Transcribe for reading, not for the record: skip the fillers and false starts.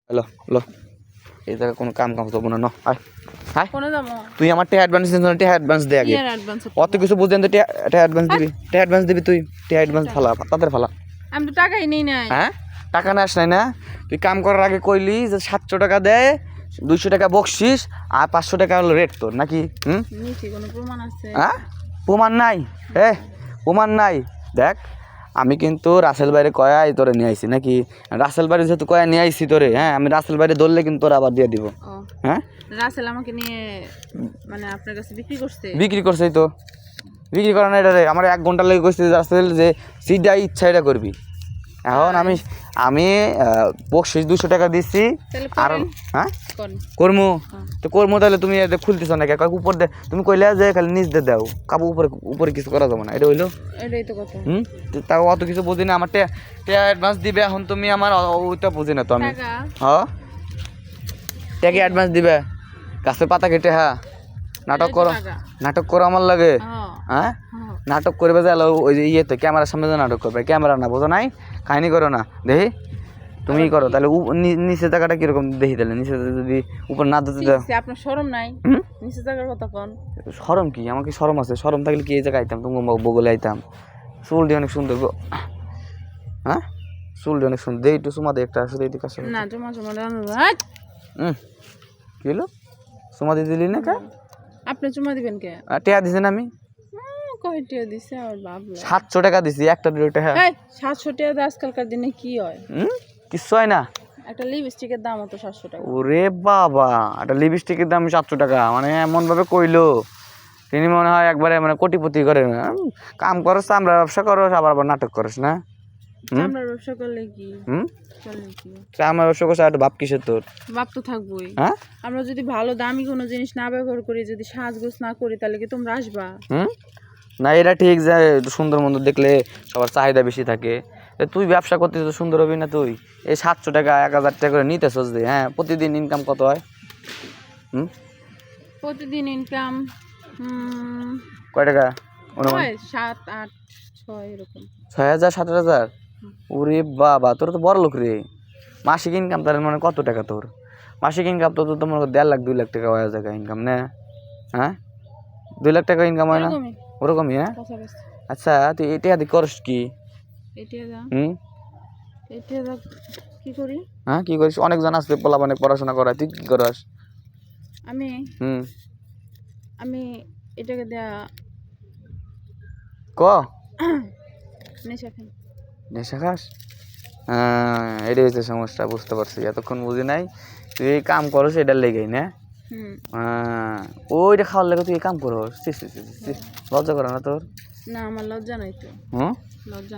Hello hello এই জায়গায় কোনো কাম কাম করবো না ন আয় আয় কোনে যাবো? তুই আমার টিয়া অ্যাডভান্স দিস টিয়া অ্যাডভান্স দে আগে ইয়ার অ্যাডভান্স অত কিছু বুঝেন তো টিয়া অ্যাডভান্স দিবি টিয়া অ্যাডভান্স দিবি তুই টিয়া অ্যাডভান্স ফালা তাদের ফালা আমি তো টাকাই নেই নাই। হ্যাঁ টাকা নাস নাই না তুই কাম করার আগে কইলি যে 700 টাকা দেয় 200 টাকা বকশিস আর 500 টাকা হলো রেট তোর নাকি নিচে কোনো প্রমাণ আছে? হ্যাঁ প্রমাণ নাই প্রমাণ নাই দেখ আমি কিন্তু রাসেল বাইরে কয়াই তোরে নিয়ে আইছি নাকি রাসেল বাইরে যেহেতু কয়া নিয়ে আইছি তোরে হ্যাঁ আমি রাসেল বাইরে ধরলে কিন্তু তোরা আবার দিয়ে দিব হ্যাঁ রাসেল আমাকে নিয়ে মানে আপনার কাছে বিক্রি করছেই তো বিক্রি করা না এটা রে আমার 1 ঘন্টা লেগে করছে রাসেল যে সিডা ইচ্ছা এটা করবি এখন আমি বকশিস 200 টাকা দিচ্ছি আর হ্যাঁ কর্মু তো কর্মু তাহলে তুমি এটা খুলতেছ না কে উপর দে তুমি কইলে যে খালি নিচ দে দাও কাবু উপরে উপরে কিছু করা যাবে না এটা হইলো এটাই তো কথা তাও অত কিছু বুঝি না আমার টিয়া অ্যাডভান্স দিবে এখন তুমি আমার ওইটা বুঝি না তো আমি হ্যাঁ টিয়া অ্যাডভান্স দিবে গাছের পাতা কেটে হ্যাঁ নাটক করো আমার লাগে হ্যাঁ নাটক করবে যে ওই যে ইয়েতে ক্যামেরার সামনে যে নাটক করবে ক্যামেরা না বোঝো নাই কাহিনী করো না দেখি তুমি করো তাহলে নিচে জায়গাটা কিরকম দেখি তাহলে নিচে যদি উপর না দিতে দাও আপনার শরম নাই নিচে জায়গার কথা কোন শরম কি আমাকে শরম আছে শরম থাকলে কি এই জায়গায় আইতাম তুমি বগলে আইতাম চুলটি অনেক সুন্দর গো হ্যাঁ চুলটি অনেক সুন্দর দেই একটু সুমা দে একটা আসলে এই কাছে না জমা কি হলো সুমা দিয়ে দিলি না কে আপনি চুমা দিবেন কে টিয়া দিছেন আমি কয় টিয়া দিছে আর বাবলা 700 টাকা দিছি একটা দুটো হ্যাঁ 700 টাকা আজকালকার দিনে কি হয় কিছু হয় না একটা লিপস্টিকের দাম তো 700 টাকা ওরে বাবা একটা লিপস্টিকের দাম 700 টাকা মানে এমন ভাবে কইলো তিনি মনে হয় একবারে মানে কোটিপতি করে কাম করস আমরা ব্যবসা করস আবার নাটক করস না আমরা ব্যবসা করলে কি আমরা ব্যবসা করছ একটা বাপ কিসের তোর বাপ তো থাকবোই হ্যাঁ আমরা যদি ভালো দামি কোনো জিনিস না ব্যবহার করি যদি সাজগোজ না করি তাহলে কি তোমরা আসবা না এটা ঠিক যে সুন্দর মন্দ দেখলে সবার চাহিদা বেশি থাকে তুই ব্যবসা করতে তো সুন্দর হবি না তুই এই 700 টাকা 1000 টাকা করে নিতে সোজ দে হ্যাঁ প্রতিদিন ইনকাম কত হয় প্রতিদিন ইনকাম কয় টাকা 7 8 6 এরকম 6000 7000 ওরে বাবা তোর তো বড় লোক রে মাসিক ইনকাম তার মানে কত টাকা তোর মাসিক ইনকাম তো তোমার 1.5 লাখ 2 লাখ টাকা হয়ে যায় ইনকাম না হ্যাঁ 2 লাখ টাকা ইনকাম হয় না ওরকমই হ্যাঁ আচ্ছা তুই এটা দিয়ে করস কি কি করি হ্যাঁ কি করিস অনেকজন আসবে পোলা মানে পড়াশোনা করা তুই কি করস আমি এটাকে দেয়া ক নেশা খাস এটাই হচ্ছে সমস্যা বুঝতে পারছি এতক্ষণ বুঝি নাই তুই এই কাম করস এটার লেগেই না ওইটা খাওয়ার লেগে তুই এই কাম করস লজ্জা করে না তোর না আমার লজ্জা নাই তো লজ্জা